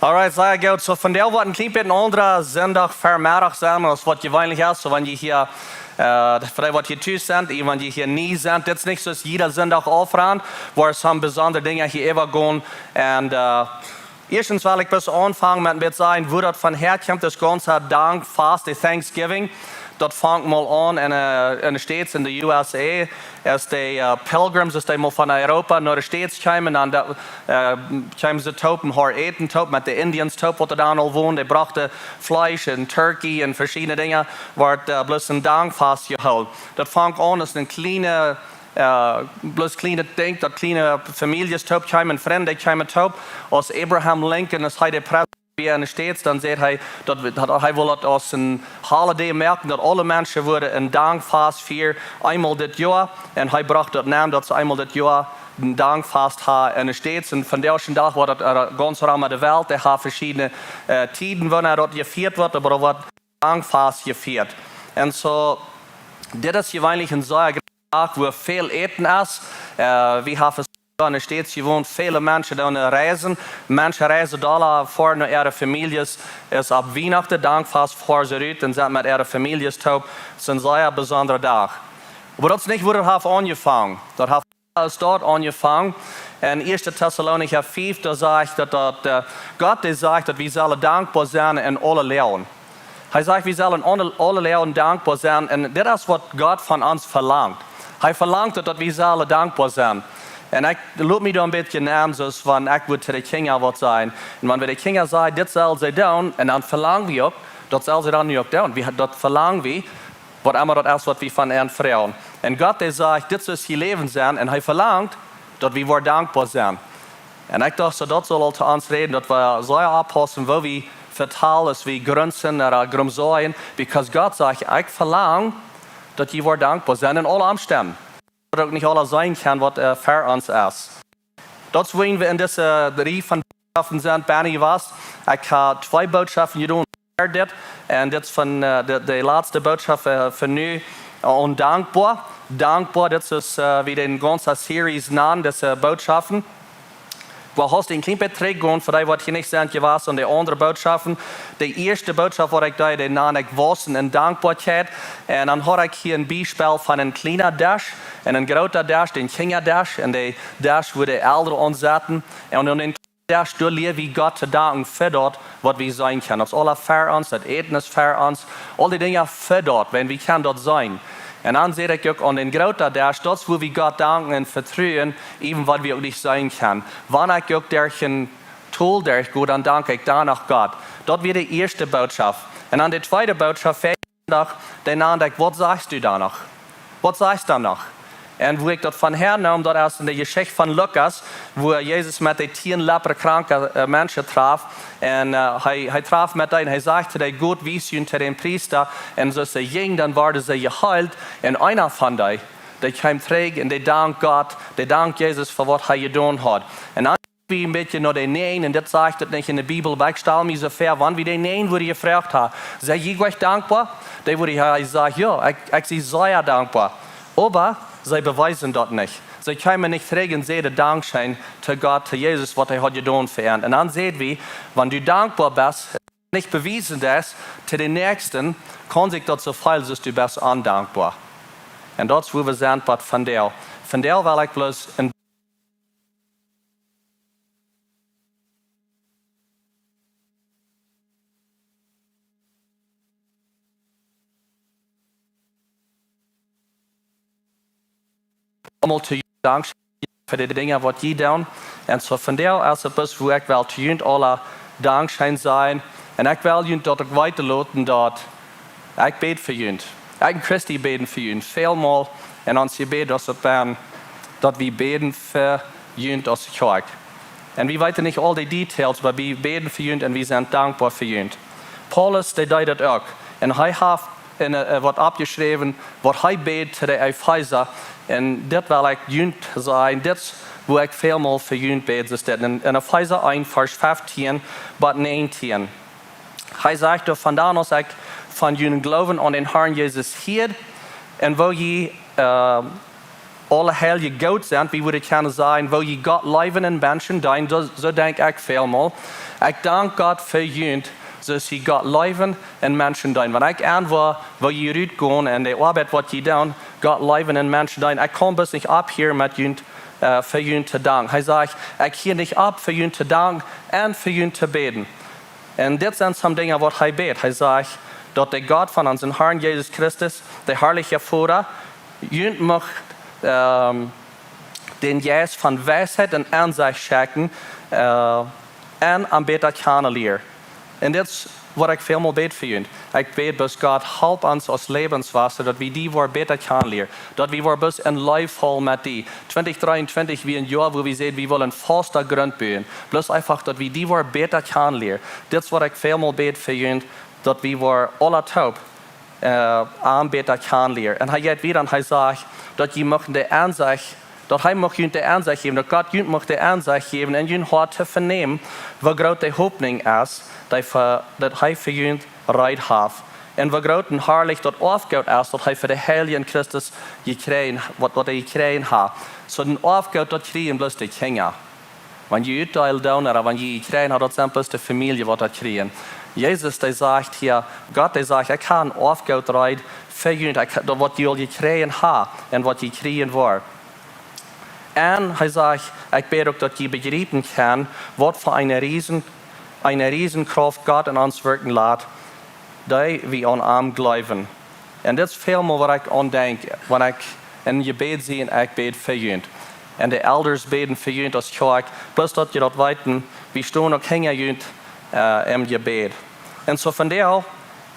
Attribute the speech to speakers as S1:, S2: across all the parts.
S1: Alright, sehr gut. So von der wird ein klein bisschen anderer Sonntag vermehrt sein, als was gewöhnlich ist. So wenn die hier, vielleicht was hier tüß sind, wenn die hier nie sind, das ist nicht so, dass jeder Sonntag aufrennt, wo es haben besondere Dinge hier übergehen. Und erstens will ich bis anfangen mit sagen, wo das von her kommt, das ganze Dank, Fast, die Thanksgiving. Dat fängt mal an in den States in den USA, als die Pilgrims, als die mal von Europa naar de States kwamen, dann kwamen sie Topen, haar eten, Topen mit den Indians, Topen, die da al wohnen, die brachten Fleisch und Turkey und verschiedene Dinge, wordt bloß ein Dankfast geholt. Dat fängt an als ein kleine, bloß kleine Ding, dat kleine Families Top kwamen, Freunde kwamen Top, als Abraham Lincoln, als hij de Präsident in den States, dann sagt er, dass er will aus einem Holiday merken, dass alle Menschen würden ein Dankfast für einmal das Jahr, und er brachte das Namen, dass sie einmal das Jahr ein Dankfast haben in den States, und von der ersten Tag war das ganz Raum der Welt, der hat verschiedene Tiden, wenn dort gefeiert wird, aber da wird Dankfast gefeiert. Und so, das ist gewöhnlich ein sehr Tag, wo viel Eten ist, wir haben in den States gewohnt, viele Menschen die reisen. Menschen reisen da vor naar ihre Families. Es ist ab Weihnachten, Dankfast vor sie rüt und sind mit ihrer Familie taub. Es ist ein sehr besonderer Tag. Aber das ist nicht, wo das hat angefangen. Das hat alles dort angefangen. In 1. Thessalonicher 5, da sagt, dass Gott sagt, dass wir sollen dankbar sein in alle Lehren. Er sagt, wir sollen alle Lehren dankbar sein. Und das ist, was Gott von uns verlangt. Er verlangt, dass wir sollen dankbar sein. En ik loop me dan een beetje naam, zoals van ik wil tegen de Kinder wat zijn. En wanneer de Kinder zeggen, dit zal ze doen, en dan verlangen we ook, dat zal ze dan nu ook doen. Dat verlangen we, wat immer dat is wat we van hen vragen. En God zegt, dit is je leven zijn, en hij verlangt dat we weer dankbaar zijn. En ik dacht, dat zal al te ons reden, dat we zo oppassen, waar we vertalen, als we grunzen, naar grum zijn, because God zegt, ik verlang dat je weer dankbaar zijn in alle omstandigheden. Dat ook niet alles zijn kan wat voor ons is. Dat zien we in deze drie van boodschappen zijn. Benny was. Ik ga 2 boodschappen doen. En dit is van de laatste boodschap van nu. Dankboa. Dankboa, dit is wie de ganze series naam, deze boodschappen. We hebben een klein beetje teruggegaan voor die wat je niet zijn was en de andere boodschappen. De eerste boodschap wat ik deed, de naam ik was en dankbaarheid. En dan had ik hier een bijspel van een kleine dash en een grote dash, een kinderdash. En de dash wordt de ouderen aanzetten. En dan in dash door leren wie God te danken voor dat wat we zijn kunnen. Dat is alle voor ons, dat eten is voor ons. Al die dingen voor dat, wenn we kan dat zijn. En dan zie ik ook aan den grote dash, dat is waar we God danken en vertrouwen, even wat we ook niet zijn kan. Wanneer ik ook durch een tool durchgehe, dan dank ik danach God. Dat weer de eerste boodschap. En dan de tweede boodschap, dan naam ik, wat sagst du danach? Wat sagst du danach? En wo ik dat van hernam, dat is in de Geschichte van Lucas, wo Jezus met de 10 leprekranke mensen traf. En hij traf met hen, hij sagte, hij goed wies te den Priester. En zo ze ging, dan werden ze geheilt. En einer van die kwam terug en die dank God, die dank Jezus voor wat hij gedaan had. En dan wie een beetje naar de nee, en dat zegt het niet in de Bijbel, ik stel me zo ver, wanneer we de nee worden gevraagd hebben. Zeg je echt dankbaar? Dan wordt hij zeggen, ja, ik zie zeer dankbaar. Aber sie beweisen das nicht. Sie können nicht regen, sehen den Dankscheen zu Gott, zu Jesus, was er hat getan für ihn. Und dann sehen wir, wenn du dankbar bist, nicht bewiesen ist, zu den Nächsten, kann sich das so viel, dass du bist undankbar. Und das ist, wo wir sind, von der. Von der will ich bloß ein allemaal te dank voor de dingen wat je doet. En zo van daar is het best hoe ik wil te jullie alle dankzij zijn. En ik wil jullie dat ik weiterlaten dat ik bid voor jullie. Ik en Christi beden voor jullie. Veelmaal en ons gebed als het ben dat we beden voor jullie als kerk. En we weten niet al die details, maar we beden voor jullie en we zijn dankbaar voor jullie. Paulus deed dat ook. En hij heeft wat opgeschreven wat hij beet te de Efezer. En dit wil ik jullie zijn, dit is waar ik veelmaal voor jullie bid. In Efezer 1, vers 15 tot 19. Hij zegt, vandaan als ik van jullie geloven aan den Herrn Jezus hier, en wo je alle heilige Gott sind, wie würde können sein, wo je Gott leven in Menschen, dann so denke ich vielmal. Ich danke Gott für jünt, so sie Gott leven in Menschen dann. Wenn ich irgendwo, wo je rausgehen und die Arbeit, was je tun, Gott leven in Menschen dann. Ich komme bis nicht ab hier mit jünt, für jünt zu danken. Er sagt, ich hier nicht ab für jünt zu danken und für jünt zu beten. Und das sind some Dinge, was er betet. Er sagt, dass der Gott von unserem Herrn Jesus Christus, der herrliche Vater, jünt macht den Geist von Weisheit und Einsicht schenken und am beter kennenlernen. Und das ist, was ich vielmal bete für jünt. Ich bete, dass Gott help uns als Lebenswasser, dass wir die beter kennenlernen. Dass wir bis in Life voll mit die. 2023 wie ein Jahr, wo wir sehen, wir wollen fester Grund bauen. Bloß einfach, dass wir die beter kennenlernen. Das ist, was ich vielmal bete für jünt, dass wir alle taub anbeter kennenlernen. Und er geht wieder und er sagt, dass die möchten die Ansicht, dass er möchte die Ansicht geben, dass Gott möchte die Ansicht geben und ihnen hart zu vernehmen, wie groß die Hoffnung ist, dass er für ihn Reit hat. Und wie groß und herrlich das Aufgabe ist, dass er für den Heiligen Christus gekriegt, was er gekriegt hat. So den Aufgabe, das kriegen bloß die Kinder. Wenn die Utteil down oder wenn die kriegen, hat das dann bloß die Familie, was das kriegen. Jesus, der sagt hier, Gott, der sagt, ich kann Aufgabe rein für ihn, was die gekriegt haben und was die kriegen wollen. Und er sagt, ich bete auch, dass die begreifen kann, was für eine Riesenkraft Gott in uns wirken lässt, die wir an ihm glauben. Und das ist vielmal, was ich andenke, wenn ich in Gebet sehe, ich bete für ihn. Und die Elders beten für ihn, das Kirche, bloß dass ihr das weiten, wir stehen auch hinter im Gebet. Und so von der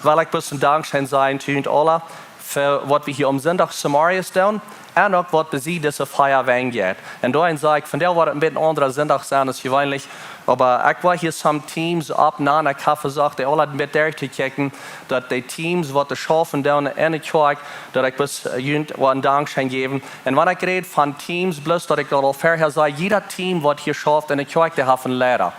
S1: will ich ein bisschen Dankscheen sein, zu alle, für was wir hier am Sonntag Samarias tun, und auch was bei sie diese Feier weggeht. Und da sage ich, von der war ein bisschen anderer Sonntag sein als gewöhnlich, aber ich war hier some Teams ab, nach einer Kaffee sagt, die alle mit der zu kicken, dass die Teams, was die schaffen, down in der Kirche, dass ich bis einen Dankschein geben. Und wenn ich rede von Teams, bloß, dass ich da vorher sage, jeder Team, was hier schafft in der Kirche, der hat einen Lehrer.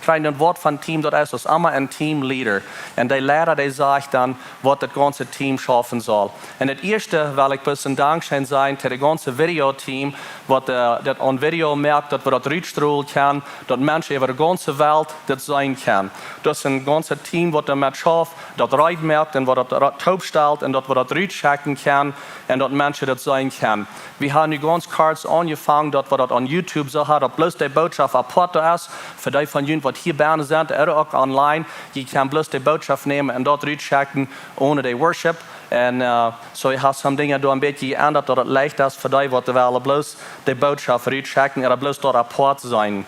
S1: Kriegen ein Wort von Team, das ist immer ein Teamleader. Und der Lehrer, der sagt dann, was das ganze Team schaffen soll. Und das erste, weil ich ein bisschen Dankschein sein, für das ganze Videoteam, was das an Video merkt, dass wir das rüberstrahlen können, dass Menschen über die ganze Welt das sein können. Das ist ein ganzes Team, das damit schafft, das Reit merkt und was das taub stellt und dass wir das rüberchecken können und dass Menschen das sein können. Wir haben die ganz kurz angefangen, dass wir das an YouTube so haben, dass bloß die Botschaft apart ist, für die von Ihnen, die hier Berne sind, oder auch online, die kann bloß die Botschaft nehmen und dort rüberchecken, ohne die Worship. Und so ich habe some Dinge da ein bisschen geändert, dass es leicht ist für die, die wollen bloß die Botschaft rüberchecken oder bloß dort apart sein.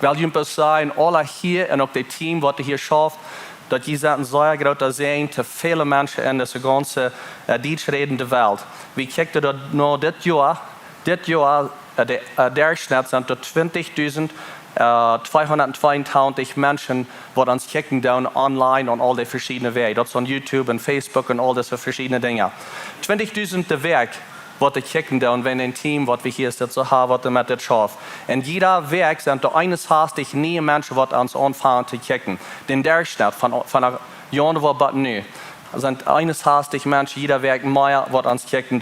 S1: Weil jemand sagen, alle hier und auch das Team, das hier schafft, dass die sind sehr groß sehen zu viele Menschen in dieser ganzen deutschredenden Welt. Wir kicken das noch das Jahr, der Schnitt sind 20.222 Menschen, die uns kicken online und all die verschiedenen Wege. Das ist on YouTube und Facebook und all diese verschiedenen Dinge. 20.000 Weg, was die kicken wenn ein Team, was wir hier so haben, was mit das schafft. Und jeder Weg sind da eines hastig nie Menschen, die uns anfangen zu kicken. Den der Schnitt von einer Jahr, wo bis nu, sind eines hastig Menschen, jeder Weg mehr, was uns kicken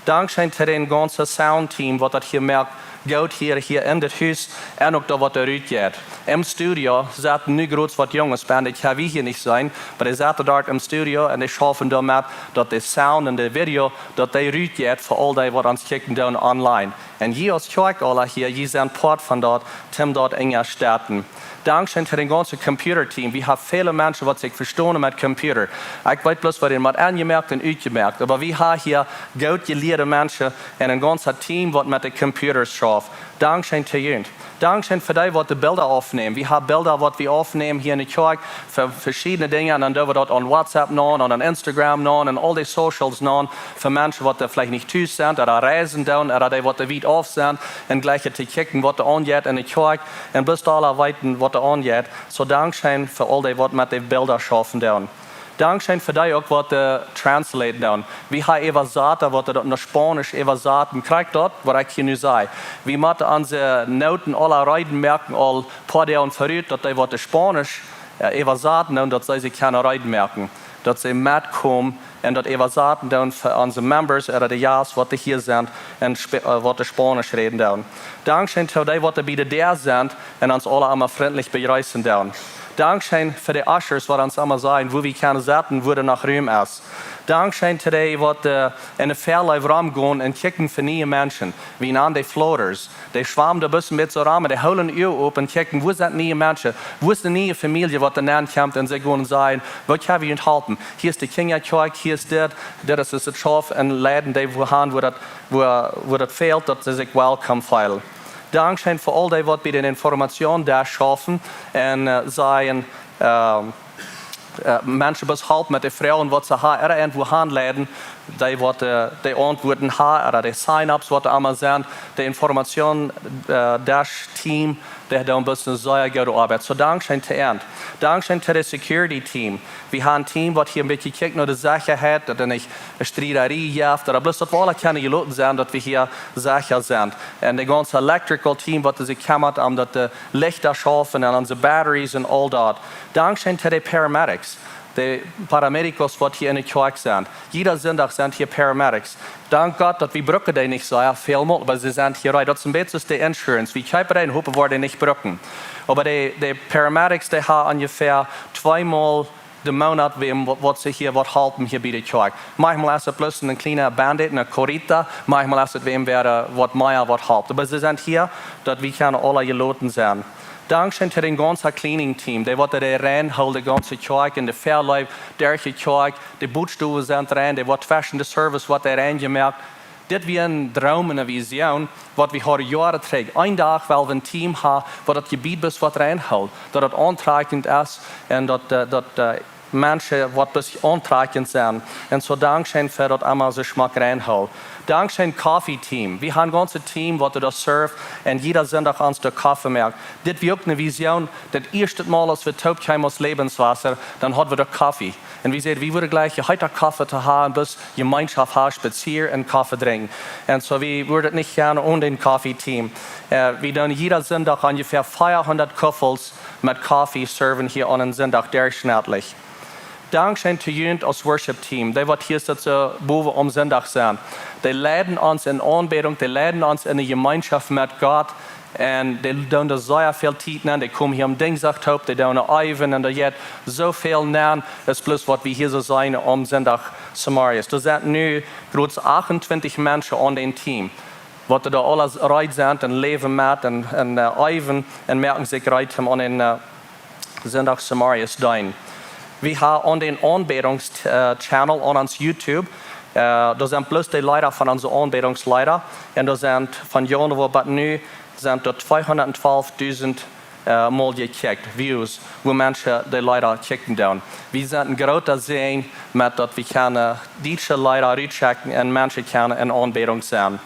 S1: Dankschön für den ganzen Soundteam, was das hier merkt, geht hier in das Haus und auch da, was da rausgeht. Im Studio zaten nu groß was Junges Band, ich kann hier nicht sein, aber ich zaten dort im Studio und ich schaffen damit, dass der Sound und der Video, dass der rausgeht für all die, was uns kicken online. Und hier als Kirche alle hier, hier sind Part von dort, Tim dort in der Städten. Dankschön für den ganzen Computerteam. Wir haben viele Menschen, die sich verstehen mit Computer. Ich weiß bloß, was ihr mit angemerkt und ausgemerkt. Aber wir haben hier gut gelehrte Menschen und ein ganzes Team, das mit den Computers schafft. Dankschön zu Ihnen. Dankschön für die, die Bilder aufnehmen. Wir haben Bilder, die wir aufnehmen hier in der Kirche für verschiedene Dinge. Und dann dürfen wir dort an WhatsApp nehmen und an Instagram nehmen und all die Socials nehmen für Menschen, die vielleicht nicht tüß sind oder reisen oder die weit auf sind und gleich zu kicken, was da angeht in der Kirche und bis da alle weiten, was da angeht. So Dankschön für all die, die mit den Bildern schaffen. Dankschön für die auch, was translaten. Wir haben Evasaten, was in Spanisch Evasaten kriegt dort, was ich hier nu sage. Wir müssen unsere Noten alle reiten merken, all paar Jahre verrückt, dass die, was Spanisch Evasaten und dass sie keine reiten merken. Dass sie mitkommen und dat übersetzen dann für unsere Members oder die Jas, die hier sind und die Spanisch reden dann. Dankschön für die, die bei der sind und uns alle immer freundlich begrüßen dann. Dankschön für die Ushers, die uns immer sagen, wo wir können sitzen, wo der nach Raum ist. Dankschön für die, die in den Verlauf rumgehen und kicken für neue Menschen, wie an die Floaters. Die schwammen da ein bisschen mit so rum, die holen ihr auf und kicken, wo sind neue Menschen, wo ist die neue Familie, die dann kommt und sie gehen und sagen, was können wir enthalten? Hier ist die Kinderkirche, hier ist das ist das Schaf und Läden, die wo haben, wo das fehlt, dass sie sich willkommen fühlen. Dankschön für all die, die bei den Informationen da schaffen und sagen, Menschen behalten mit den Frauen, die sie haben, irgendwo handleiden, die Antworten haben, oder die Sign-ups, die immer sind, die Informationen, das Team, der da ein bisschen sehr gute Arbeit. So Dankschön zu Ihnen. Dankschön zu dem Security-Team. Wir haben ein Team, das hier ein bisschen kijkt nach der Sicherheit, dass nicht eine Streiterie gibt, oder bloß, dass wir alle keine Leute sind, dass wir hier sicher sind. Und das ganze Electrical-Team, das sich kümmert, dass die Lichter schaffen und unsere Batteries und all das. Dankschön zu den Paramedics. Die Paramedicos, die hier in der Kirche sind. Jeder Sonntag sind hier Paramedics. Dank Gott, dass wir brücken die nicht so viel mal, aber sie sind hier rein. Das ist ein bisschen die Insurance. Wir kaufen den, hoffen wir die nicht brücken. Aber die Paramedics, die haben ungefähr 2-mal den Monat, was sie hier halten hier bei der Kirche. Manchmal ist es bloß ein kleiner Bandit, eine Corita. Manchmal ist es was mehr halten. Aber sie sind hier, dass wir alle Geloten sein. Dankschön für den ganzen Cleaning-Team. Die reinholen, die ganze Kirche, in der Verlauf der Kirche, die Bootstuben sind rein, die waschen den Service, was reingemerkt. Das ist ein Traum, eine Vision, was wir heute Jahre tragen. Ein Tag, weil wir ein Team haben, das das Gebiet bis was reinholt, dass das antragend ist und dass Menschen, die ein bisschen antragend sind. Und so Dankschön für das einmal sich mal reinholt. Dankschön Coffee-Team. Wir haben ein ganzes Team, das das servt und jeder Sonntag uns den Kaffee merkt. Das ist auch eine Vision. Das erste Mal, als wir taub kamen aus Lebenswasser, dann hatten wir den Kaffee. Und wir sehen, wir würden gleich heute Kaffee zu haben, bis Gemeinschaft haben, spazieren und Kaffee trinken. Und so wir würden nicht gerne ohne den Kaffee-Team. Wir tun jeden Sonntag ungefähr 400 Koffels mit Kaffee serven hier an einem Sonntag durchschnittlich. Dankschön zu Jugend als Worship-Team. Die, die hier sitzen, boven am Sonntag sind. Die leiten uns in Anbetung, die leiten uns in die Gemeinschaft mit Gott. Und die tun da sehr viel Zeit nehmen. Die kommen hier am Dienstag, die tun Eiven und da jetzt so viel nehmen. Das ist bloß, was wir hier so sein am Sonntag Samarias. Da sind nun groß 28 Menschen an dem Team. Was da alles reit sind und leben mit und Eiven und merken sich reit an den Sonntag Samarias dein. Wir haben an den Anbetungschannel an uns YouTube, da sind bloß die Leiter von unseren Anbetungsleiter und da sind von Januar bis nu sind dort 212.000 Mal gekickt, Views, wo Menschen die Leiter kicken down. Wir sind ein großer Sehen, mit dass wir können diese Leiter rechecken und Menschen können in Anbetung sein.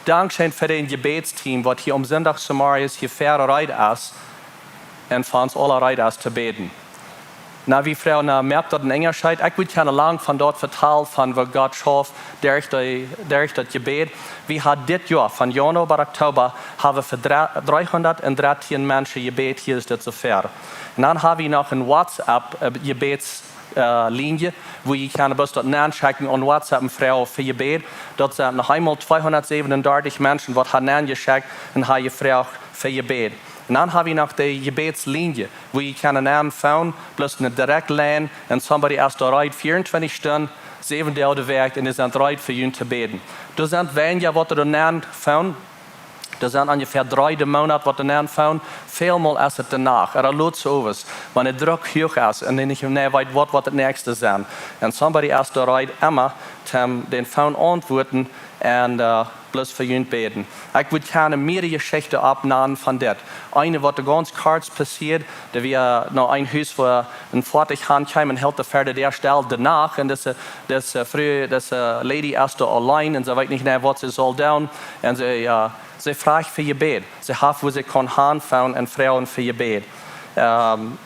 S1: Dankschön für den Gebetsteam, was hier am Sonntag Samarias hier fair reit ist und für uns alle reit ist zu beten. Na, wie Frau merkt dort in Engerscheid, ich würde gerne lang von dort vertellen, von was Gott schafft, durch das Gebet. Wir haben dieses Jahr, von Januar bis Oktober, haben wir für 313 Menschen Gebet, hier ist das so fair. Und dann haben wir noch ein WhatsApp-Gebetslinie, wo ich kann bis dort nachschicken und WhatsApp eine Frau für Gebet. Dort sind noch einmal 237 Menschen, die haben nachgeschickt und haben eine Frau für Gebet. Und dann habe ich noch die Gebetslinie, wo ich einen Namen finden, plus eine Direktline und somebody ist da reit 24 Stunden, 7 Tage der Weg und die sind reit für ihn zu beten. Da sind weniger, was du Namen finden. Da sind ungefähr 3 Monate, was du Namen finden. Vielmal ist es danach. Er lädt so was, wenn der Druck hoch ist und nicht mehr weiß, was das nächste ist. Und somebody ist da reit immer, den Phone antworten und bloß für ihn beten. Ich würde gerne mehrere Geschichten abnehmen von das. Eine, was ganz kurz passiert, da wir noch ein Haus, wo ein Fertighand kam und hält der der Stelle danach. Und das Lady ist da allein und sie weiß nicht mehr, was sie soll tun. Und sie fragt für Gebet. Sie hat, wo sie kann Hand finden und Frauen für Gebet.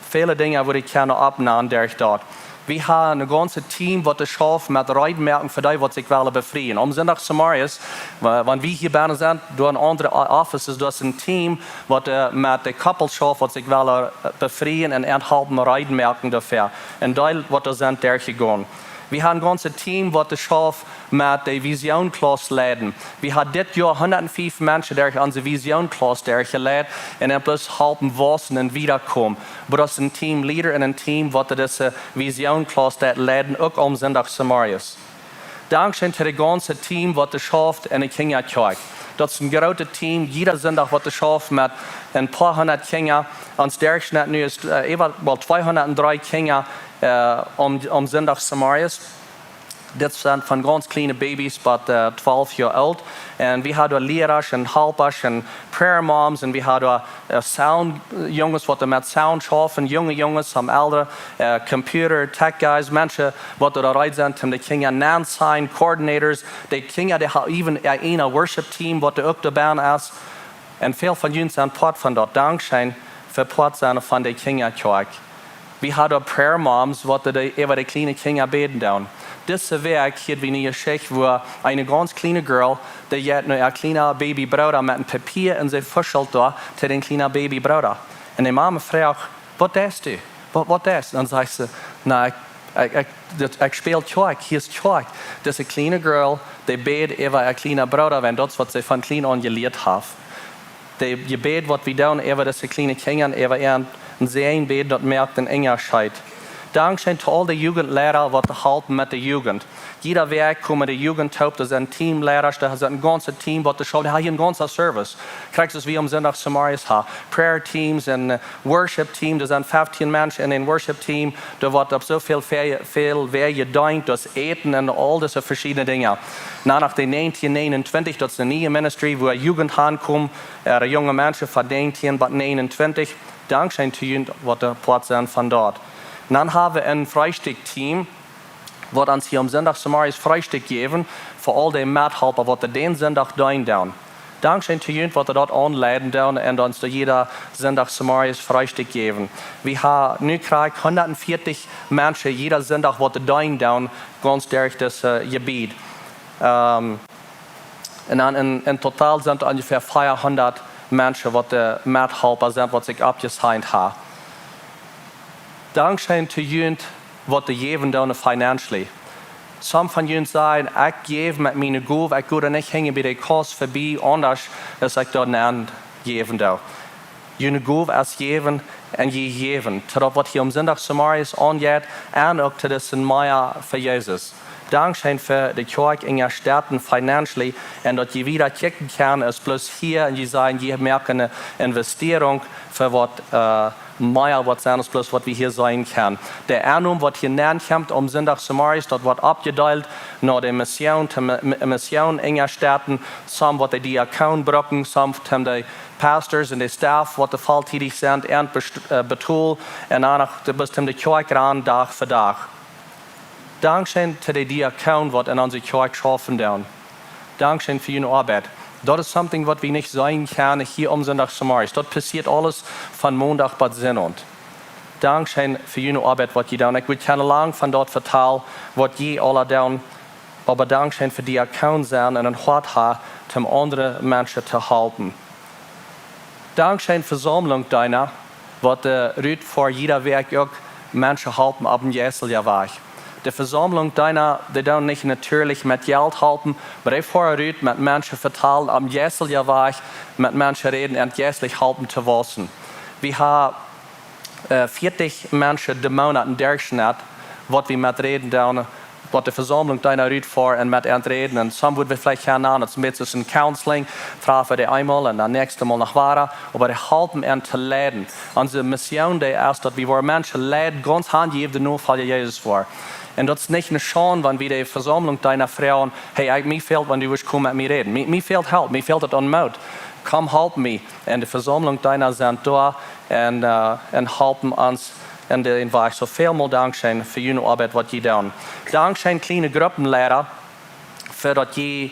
S1: Viele Dinge würde ich gerne abnehmen durch dort. Wir haben ein ganzes Team, das es schafft, mit Reitmerken für die, die sich befreien. Am Sonntag Samarias, wenn wir hier bei sind, durch andere Offices, das ist ein Team, das mit den Couples schafft, die sich befreien und enthalten Reitmerken dafür. Und die, die sind durchgegangen. Wir haben ein ganzes Team, das das schafft, mit der Vision-Klasse leiten. Wir haben dieses Jahr 105 Menschen, die an der Vision-Klasse geleitet und dann bloß halben Wassen und wiederkommen. Aber das ist ein Teamleader und ein Team, das diese Vision-Klasse leiten, auch am Sonntag Samarias. Dankschön für das ganze Team, das das schafft in der Kinderkirche. Das ist ein großes Team, jeder Sonntag, was das schafft, mit ein paar hundert Kinder. Ans Dankscheen nu ist über 203 Kinder am Sonntag Samarias. Das sind von ganz kleinen Babys bis 12 Jahre alt. Und wir haben Lehrer und Helfer und Prayer Moms und wir haben Sound Jungs, die mit Sound schaffen, junge Jungs, haben ältere Computer, Tech Guys, Menschen, die da rein sind, um die Kinder nennen sein, Coordinators, die Kinder, die haben even ein Worship Team, das auch dabei ist. Und viele von uns sind Part von dort. Dankschön für Part sein von der Kinderkirche. Wir haben Prayer Moms, die über die kleinen Kinder beten tun. Diese Werk hier wie eine Geschichte, wo eine ganz kleine Girl, die hat ein kleiner Babybruder mit einem Papier und sie fuschelt da zu den kleinen Babybruder. Und die Mama fragt, was ist du? Was ist? Und dann sagt sie, na, ich spiele Kirche, hier ist Kirche. Das ist eine kleine Girl, die betet über einen kleinen Bruder, wenn das, was sie von klein an gelehrt hat. Die betet, was wir tun, über diese kleinen Kinder, über ihren Sehen beten, das merkt den Engerscheid. Dankschön zu all den Jugendlehrern, die helfen mit der Jugend. Jeder Werk kommt mit der Jugend auf, das sind Teamlehrer, das sind ein ganzes Team, das schaut, hier ein ganzer Service. Kriegst du es wie am Sonntag Samarias haben. Prayer Teams und Worship Team, das sind 15 Menschen in den Worship Team, da wird auf so viel wer gedankt, das Eten und all diese verschiedenen Dinge. Nach den 1929, das ist eine neue Ministry, wo Jugend ankommt, junge Menschen von 19 bis 29. Dankschön zu ihnen, was der Platz sind von dort. Und dann haben wir ein Freistieg-Team, das uns hier am Sonntag Samarias Freistieg geben, für all die Mithelfer, die den Sonntag tun. Dankschön zu ihnen, die dort anleiten und uns jeder Sonntag Samarias Freistieg geben. Wir haben nu 140 Menschen, jeder Sonntag, die tun, ganz durch das Gebiet. Und dann in total sind ungefähr 400 Menschen, die Mithelfer sind, die sich abgesigned haben. Dankschön zu ihnen, was die geben tun financially. Some von ihnen sagen, ich gebe mit meinen Gaben, ich gehe nicht hängen bei der Kost vorbei, anders als ich dort nicht geben tue. Ihre Gabe ist geben und je geben. Das was hier am Sonntag Samarias angeht, und auch das in Meier für Jesus. Dankschön für die Kirche in der Stadt financially und dass ihr wieder kicken kann, ist bloß hier und ihr sagen, ihr merkt eine Investierung für was mehr was sein ist, bloß was wir hier sein können. Der Ernum, was hier näher kommt, am Sonntag Samarias, dort wird abgeteilt nach der Mission in der Stadt. Some, was die Diakon brauchen, some, die Pastors und die Staff, was die volltätig sind, und betont, und danach bis die Kirche ran, Tag für Tag. Dankschön zu den Diakon, was in unserer Kirche schaffen tun. Dankschön für Ihre Arbeit. Das ist something, was wir nicht sein können hier am Sonntag Samarias. Dort passiert alles von Montag bis Sonntag. Dankschön für Ihre Arbeit, was ihr tun. Ich will keine lang von dort vertellen, was ihr alle tun. Aber Dankschön für Diakon sein und ein Hort haben, um andere Menschen zu helfen. Dankschön für Sammlung deiner, was Rüd vor jeder Werk auch Menschen helfen, ab dem Jesseljahr. Die Versammlung deiner, die dann nicht natürlich mit Geld helfen, aber ich vorher mit Menschen verteilen, am Jesseljahr mit Menschen reden und jesselt helfen zu wissen. Wir haben 40 Menschen im Monat in Dankscheen, was wir mit reden, was die Versammlung deiner rührt vor und mit reden. Und some würden wir vielleicht kennen, das ist ein Counseling, treffen die einmal und dann nächste Mal nach Wara, aber die helfen ihnen zu leiden. Unsere Mission ist, dass wir Menschen leiden, ganz handgeben, nur weil Jesus war. Und das ist nicht eine Schande, wenn wir die Versammlung deiner Frauen, hey, mir fehlt, wenn du willst, komm mit mir reden. Mir fehlt Help, mir fehlt das an Mut. Komm, help mich. Und die Versammlung deiner sind da und helfen uns in den Weg. So vielmal Dankschön für Ihre Arbeit, was ihr tun. Dankschön, kleine Gruppenlehrer, für das ihr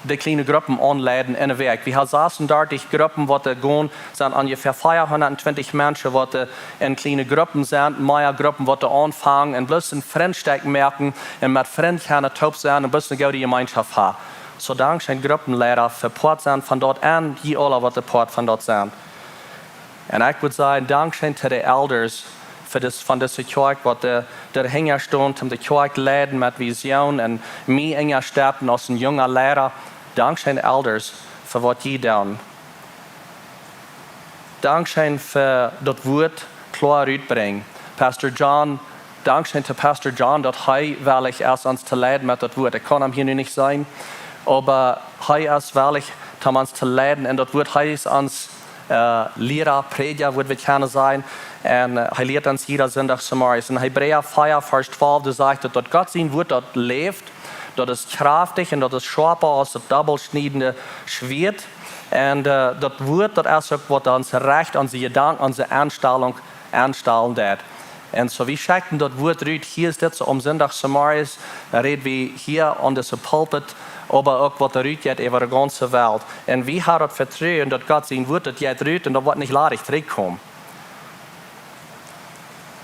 S1: die kleinen Gruppen anleiten in der Weg. Wir haben 36 Gruppen, die gehen, sind ungefähr 420 Menschen, die in kleinen Gruppen sind, mehr Gruppen, die anfangen und bloß ein Fremdsteck merken und mit Fremden können taub sein und bloß eine gute Gemeinschaft haben. So Dankschön Gruppenlehrer für Port sind von dort an, die alle, die Port von dort sind. Und ich würde sagen, Dankschön zu den Elders van deze kerk, wat der hänger stond, om de kerk leiden met vision en mij enger starten als een jonge leraar. Dankscheen elders voor wat je doen. Dankscheen voor dat woord klaar uitbrengen. Pastor John, dankscheen te Pastor John, dat hij wellig is ons te leiden met dat woord. Ik kan hem hier nu niet zijn, aber hij is wellig om ons te leiden en dat woord, hij is ons leraar, prediger, wordt we kunnen zijn. En hij leert ons jeder zondag zomaar. In Hebräer 4, vers 12, zegt dat God zijn woord dat leeft, dat is krachtig en dat is scherper als het dubbelschnijdende Schwert. En dat woord dat is ook wat ons recht, onze gedanken, onze aanstellen deed. En zo we checken dat woord uit. Hier is dit zo om zondag zomaar is. Dan reden we hier aan deze pulpit. Aber ook wat eruit gaat over de ganze wereld. En wie had het vertrouwen dat God zijn woord dat gaat eruit en dat wordt niet ladig terugkomen.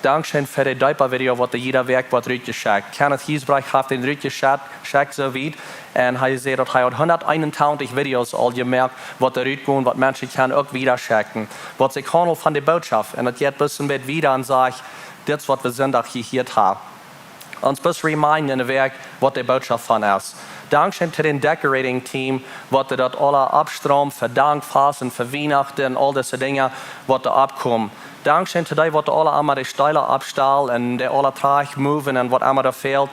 S1: Dankschön voor de Diaper-video wat jeder werk wordt uitgeschickt. Kenneth Hiesbrecht heeft den uitgeschickt zo weit. En hij zei dat hij had 121 video's al gemerkt wat eruit komt, wat mensen kunnen ook wieder schicken. Wat ze handelt van de boodschap. En dat gaat een beetje wieder en zegt, dit is wat we zondag gehoord hebben. Ons best reminden in de werk wat de boodschap van is. Dankschön to den decorating team, wat dat alle abstroom voor Dankfast en voor Weihnachten en al deze dingen wat er opkomt. Dankschön to die wat alle allemaal de stijlen abstal en de alle traag moven en wat allemaal er fehlt,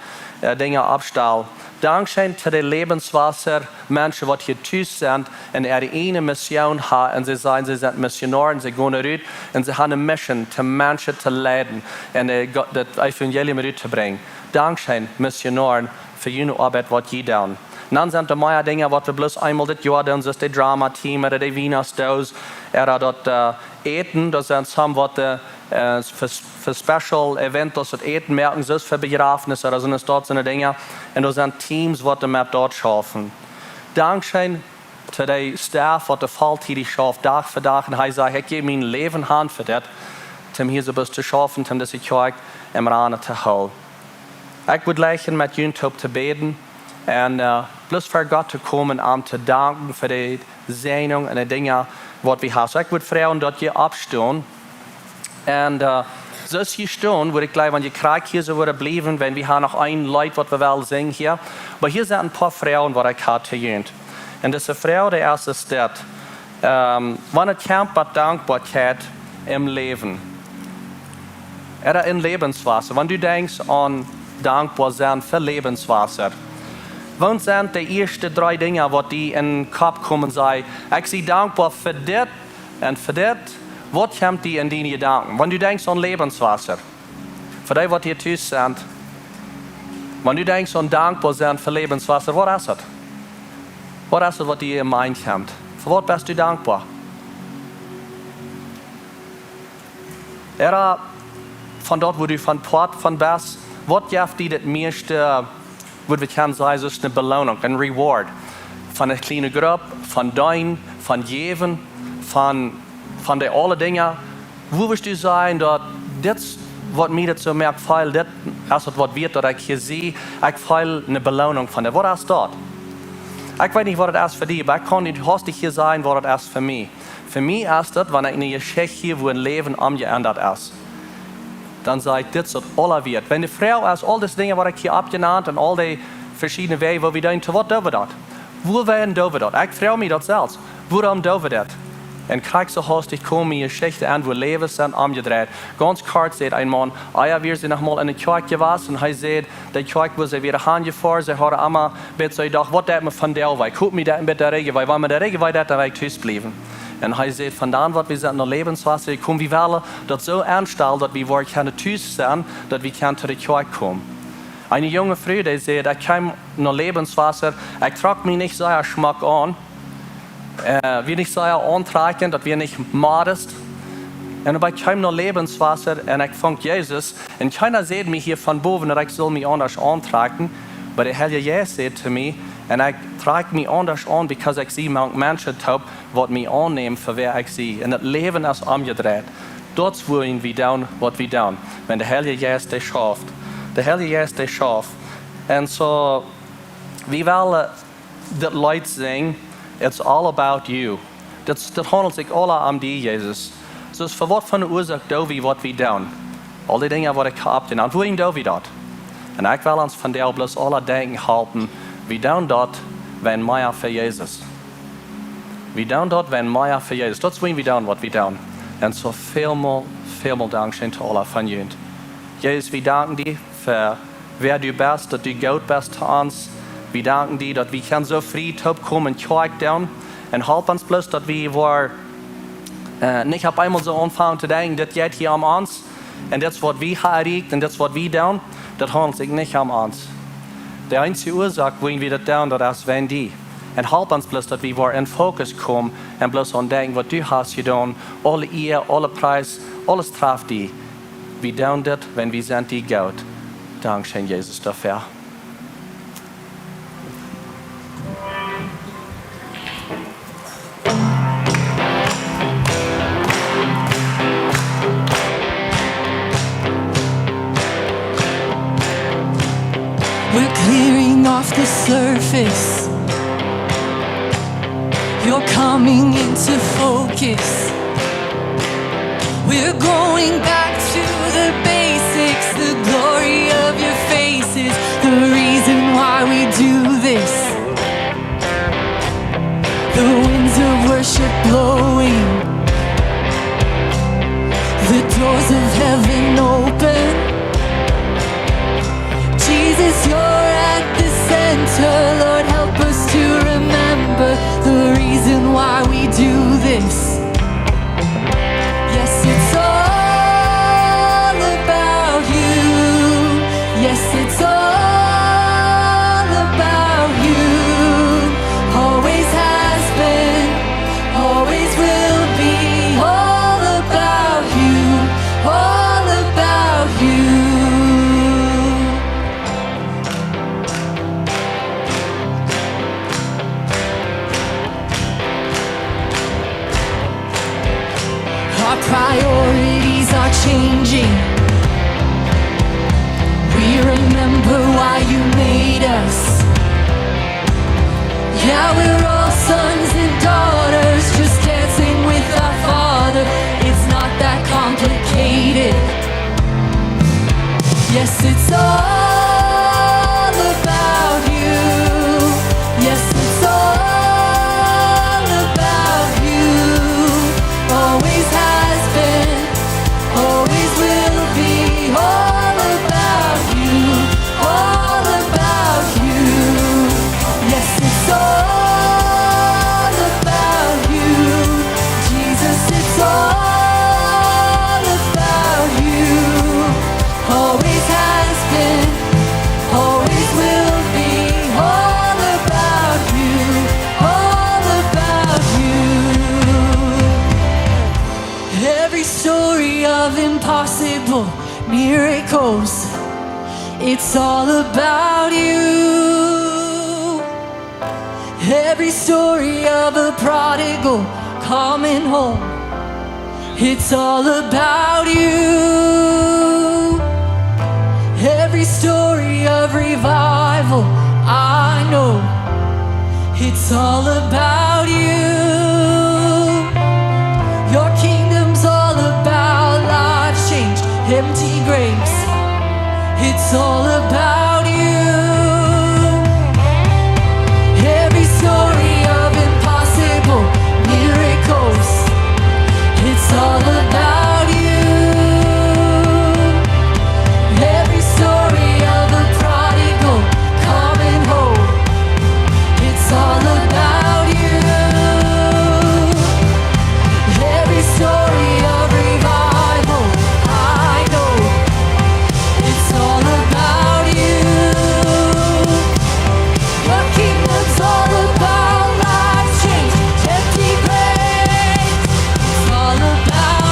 S1: dingen abstal. Dankschön to de Lebenswasser mensen wat hier thuis zijn en de ene mission hebben en ze zijn missionaren, ze gaan eruit en ze hebben een mission om mensen te leiden en het evangelium eruit te brengen. Dankschön missionaren voor jullie arbeid wat je doen. Dan zijn er meer dingen wat we bloos eenmaal dit jaar doen, zoals de drama-team, de Wienerstoos, dat eten, dat zijn soms wat voor special events, als het eten merken, zoals voor begrafenissen, dat zijn dat zijn dingen. En dat zijn teams wat we met dort schaffen. Dankzij to de staff wat de valt hier die schaft dag voor dag. En hij zegt, ik geef mijn leven hand voor dit, om hier zo best te schaffen, om deze kerk in Rane te houden. Ik wil leggen met jullie te beden. En plus voor God te komen om te danken voor de zegening en de dingen wat we hebben. So ik wil vragen dat je opstaan. En zoals je staan, wil ik gleich, want je krijgt hier zo worden blijven, wenn we hebben nog een lied wat we wel zingen hier. Maar hier zijn een paar vragen wat ik had te jullie. En deze vraag, de eerste is dit. Wanneer het komt met dankbaarheid im leven? In Lebenswasser. Wanneer du denkt aan dankbaar zijn voor Lebenswasser. Wat zijn de eerste 3 dingen wat die in de kop komen zijn? Ik zie dankbaar voor dit en voor dit. Wat komt die in die gedanken? Wanneer du denkt aan Lebenswasser. Voor die wat hier thuis zijn. Wanneer du denkt aan dankbaar zijn voor Lebenswasser, wat is het? Wat is het wat die in mind komt? Voor wat bist du dankbaar? Van dat waar du van port van best, wat geeft die het meeste, wat we kunnen zeggen, is een beloning, een reward. Van een kleine groep, van dein, van geven, van de alle dingen. Hoe wil je zeggen dat dit wat mij dat zo merkt, veel dit is het wat weet dat ik hier zie, ik veel een beloning van. Wat is dat? Ik weet niet wat het is voor die, maar ik kan niet hastig hier zijn wat het is voor mij. Voor mij is dat wanneer ik een geschicht hier, wo een leven omgeändert is. Dan zeg ik, dit is het allerweert. Wenn de vrouw is, al die dingen wat ik hier opgenaamd en al die verschillende wegen waar we doen, wat doen we dat? Waarom doen we dat? Ik vraag me dat zelfs. Waarom doen we dat? En krijg zo hastig komen je geschichten aan, wo leven zijn omgedraaid. Ganz kort zegt een man, wir zijn nog mal in de kerk geweest en hij zei, de kerk was er weer aangevoerd, ze hadden allemaal beetje gedacht, wat deed me van der weg? Hoop me dat met de regen, wanneer me de regen wij dat, dan wij thuis blijven. En hij zei, vandaan wat we zijn naar Lebenswasser, komen we willen dat zo aanstellen, dat we waar kunnen thuis zijn, dat we kunnen tot de kerk komen. Een jonge vrouw die zei, ik kom naar Lebenswasser, ik trok me niet zo schmack aan. Wir nicht so antrekken, dat wir nicht modest. En dan kwam ik naar Lebenswasser en ik vond Jezus. En keiner ziet me hier van boven dat ik zal me anders aantrekken. Maar de Heilige Geest zei te mij, en ik trek me anders aan, because ik zie mensen top wat me aannemen voor wie ik zie. En het leven is omgedraaid. Dat willen we doen wat we doen. Wenn de Heilige Geest dit schaft. De Heilige Geest dit schaft. En zo, we willen dat lied zingen. It's all about you. Dat handelt zich alle om die, Jezus. Dus voor wat van de oorzaak doen we wat we doen? Al die dingen wat ik heb gedaan, hoe doen we dat? En ik wil ons vandaag bloos alle dingen helpen. We doen dat, wenn meer voor Jezus. We doen dat, wenn meer voor Jezus. Dat is wat we doen, wat we doen. En zo veel dankscheen te alle van jullie. Jezus, we danken die voor wer du bist, dat du goed bist te ons. We danken die dat we kan zo vrij opkomen en kijken doen. En help ons bloos dat we waar niet op eenmaal zo aanvangen te denken, dat gaat hier om ons. En dat is wat we erreicht en dat is wat we doen. Dat handelt zich niet om ons. De einzige oorzaak waarom we dat doen, dat is wenn die. En help ons bloos dat we waar in focus komen en bloos aan denken wat du hast gedaan. Alle eer, alle prijs, alle straf die. We doen dat, wenn we zijn die goed. Dankscheen Jezus dafür.
S2: We're clearing off the surface. You're coming into focus. We're going back to the basics. The glory of your face is the reason why we do this. The winds of worship blowing, the doors of heaven open. Jesus, you're at the center. Lord, help us to remember the reason why we do this. Yes, it's all about you. Yes, it's all about you. Always has been, always will be. All about you, all about you. Our priorities are changing. We remember why you made us. Yeah, we're all sons and daughters, just dancing with our Father. It's not that complicated. Yes, it's all about you. Yes, it's all about you. Always has been, always will be. All about you, all about you. Yes, it's all about you. Jesus, it's all about you. Always has been, always will be. All about you, all about you. Every story of impossible miracles, it's all about you. Every story of a prodigal coming home, it's all about you. Every story of revival, I know, it's all about you. Your kingdom's all about life change, empty graves. It's all about you. Every story of impossible miracles, it's all about you. Every story of a prodigal coming home, it's all about you. Every story of revival, I know, it's all about you. Your kingdom's all about life change, empty graves. It's all about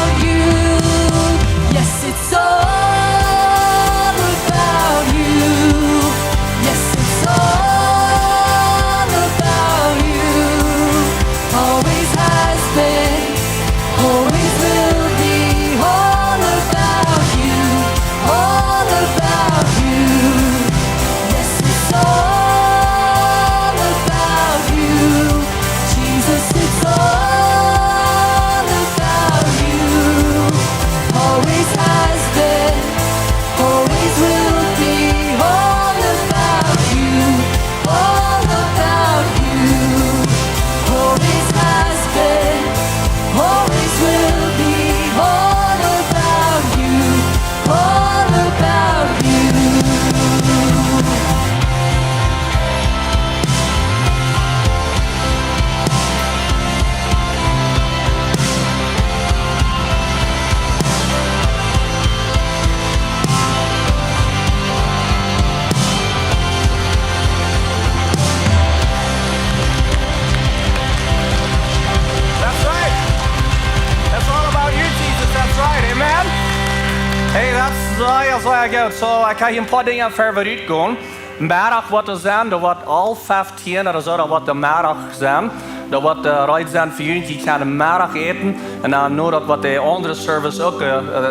S1: sehr gut. So, ich kann hier ein paar Dinge vorübergehen. Mittag wird es sein, da wird all 15 oder so, da wird der Mittag sein. Da wird der Reis sein für uns, die können Mittag eten. Und dann nur, dass der andere Service auch,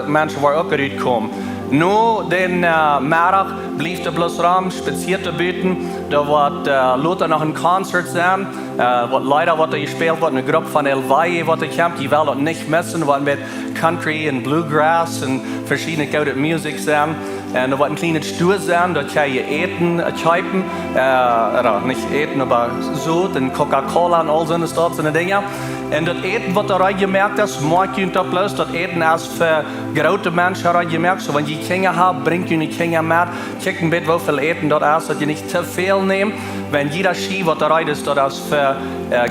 S1: Menschen, die auch kommen. Nur den Mittag blieb der bloß Raum, spazierte Büten. Da wird Luther noch ein Konzert sein. Leider wird gespielt, wird eine Gruppe von Elvaye kommt. Die werden nicht missen, wird mit Country und Bluegrass und verschiedene gute Musik sein. Und da wird ein kleines Stuhl sein, da kann ihr eten, kippen, oder nicht eten, aber so, und Coca-Cola und all so eine Dinge. Und das Eten wird da reingemerkt, das mag ihr da bloß, das Eten ist für große Menschen reingemerkt. So, wenn ihr Kinder habt, bringt ihr die Kinder mit, kicken mit, wie viel Eten dort ist, dass ihr nicht zu viel nehmt. Wenn jeder Ski, was da rein ist, das ist für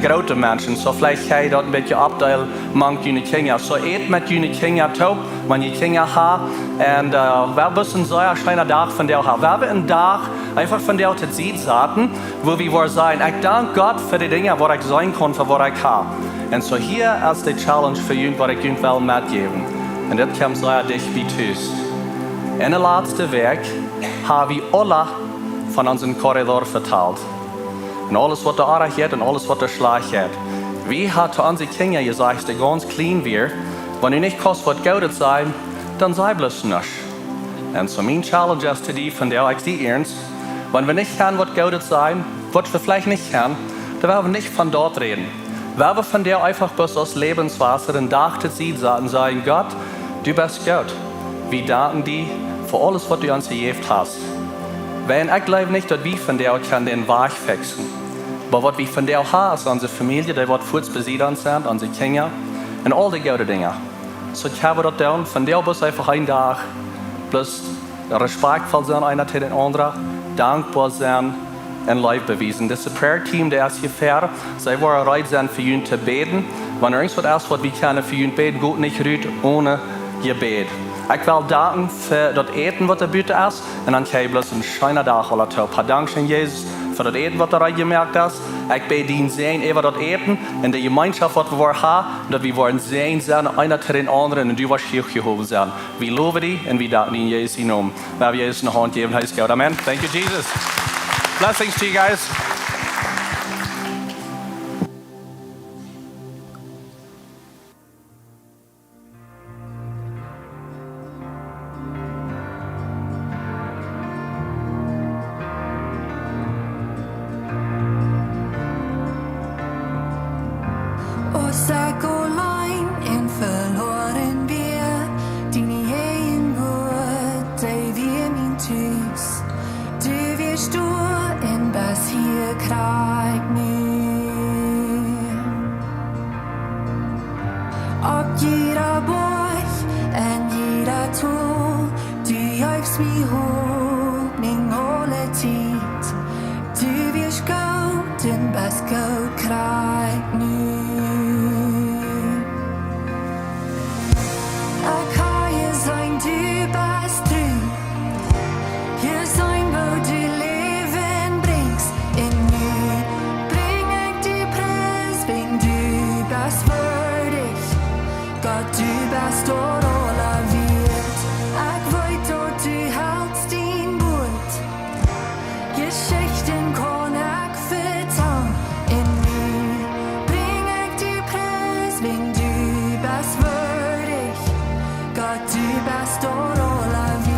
S1: große Menschen. So, vielleicht kann ihr dort ein bisschen abteilen, mangt ihr die Kinder. So, eten mit ihr die Kinder top, wenn ihr Kinder habt. Und wir wissen so ein schöner Tag von der haben. Wir haben einen Tag einfach von der zu sehen saßen, wo wir sein. Ich danke Gott für die Dinge, wo ich sein kann, für was ich habe. Und so hier ist die Challenge für ihn, was ich Ihnen will mitgeben. Und das kommt so dich wie tust. In der letzten Weg haben wir alle von unserem Korridor verteilt. Und alles, was da angeht und alles, was da schlecht hat. Wie hat unsere Kinder gesagt, die ganz clean wir, wenn ihr nicht kostet, was gut sein, dann sei bloß nicht. Und so mein Challenge ist zu dir, von der ich sie ernst, wenn wir nicht können, was gut sein, was wir vielleicht nicht können, dann werden wir nicht von dort reden. Wenn wir von der einfach bloß aus Lebenswasser den Tag zu sehen und sagen, Gott, du bist gut. Wir danken dir für alles, was du uns gegeben hast. Wenn ich glaube nicht, dass wir von der können den Weg fixen. Aber was wir von der haben, ist unsere Familie, die wird kurz besiedelt sind, unsere Kinder und all die guten Dinge. So ich habe das dann, von der bis einfach ein Tag, bloß respektvoll sein einer zu den anderen, dankbar sein und Liebe bewiesen. Das Prayer-Team, der ist hier fair, sie wollen bereit sein, für ihn zu beten. Wenn irgendwas ist, was wir können für ihn beten, gut nicht rührt ohne Gebet. Ich will danken für das Eten, was der Büte ist, und dann kann ich bloß einen schönen Tag oder top. Dankscheen, Jesus, für das Eten, was da reingemerkt ist. Ich bete ihn sehen über das Eten in der Gemeinschaft, was wir haben, dass wir wollen sehen sein, einer zu den anderen, und du wirst hier gehoben sein. Wir loben dich und wir danken in Jesu Namen. Weil wir Jesus eine Hand geben, heißt Gott. Amen. Thank you, Jesus. Blessings to you guys.
S2: Sag allein in verloren wir, die nie in Wut, die wir min tüs. Du wirst du in was hier kreig mir. Ob jeder Borch und jeder Tor, du hilfst mir hoch, ning alle Zeit. Du wirst gut in was gut kreig mir. Du bist true. Hier sein, wo du Leben bringst. In mir bring ich die Preis, wenn du bist würdig. Gott, du bist dort aller wird. Ich weiß, dort du hältst den Bund. Geschichten kann ich vertrauen. In mir bring ich die Preis, wenn du bist würdig. Gott, du bist dort aller wird.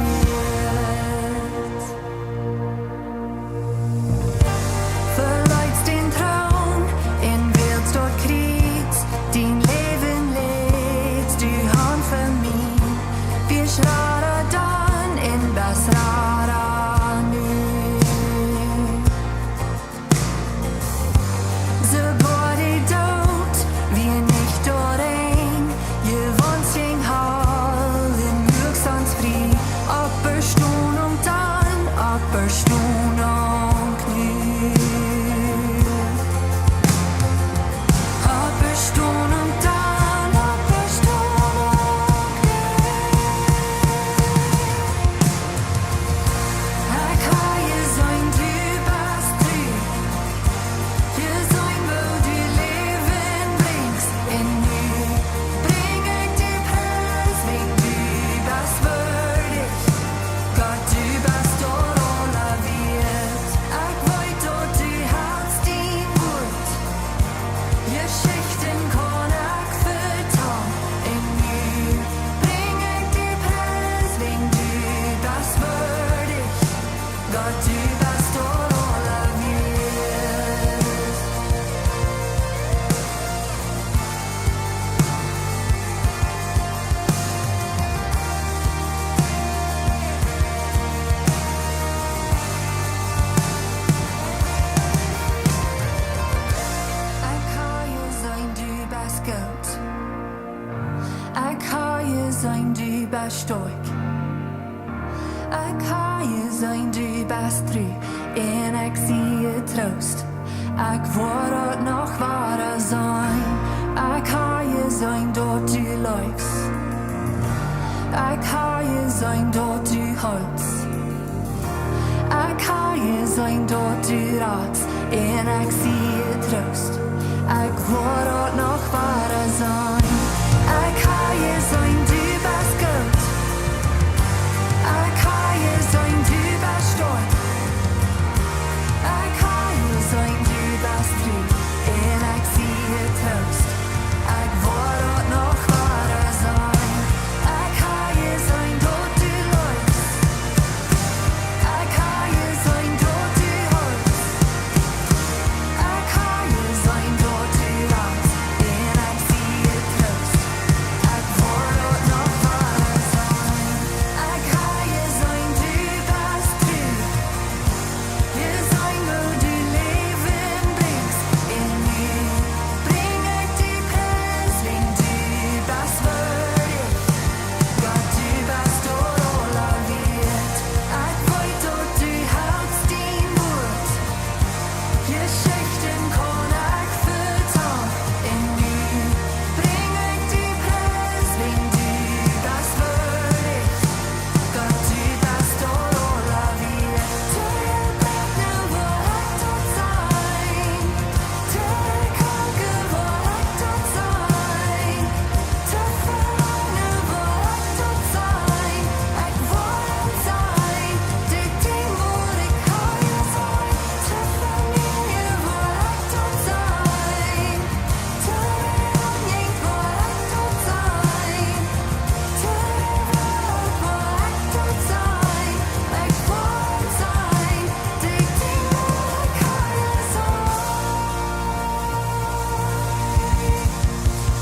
S2: Verleihst den Traum, in Welt dort kriegst, dein Leben lädst, du Hand für mich. zijn du best sterk. Ik ga je zijn du best terug en ik zie je troost. Ik word het nog waar zijn. Ik ga je zijn dat du leefst. Ik ga je zijn dat du houdt. Ik ga je zijn dat du raadt en ik zie je troost. Ik word het nog waar zijn. Ik ga je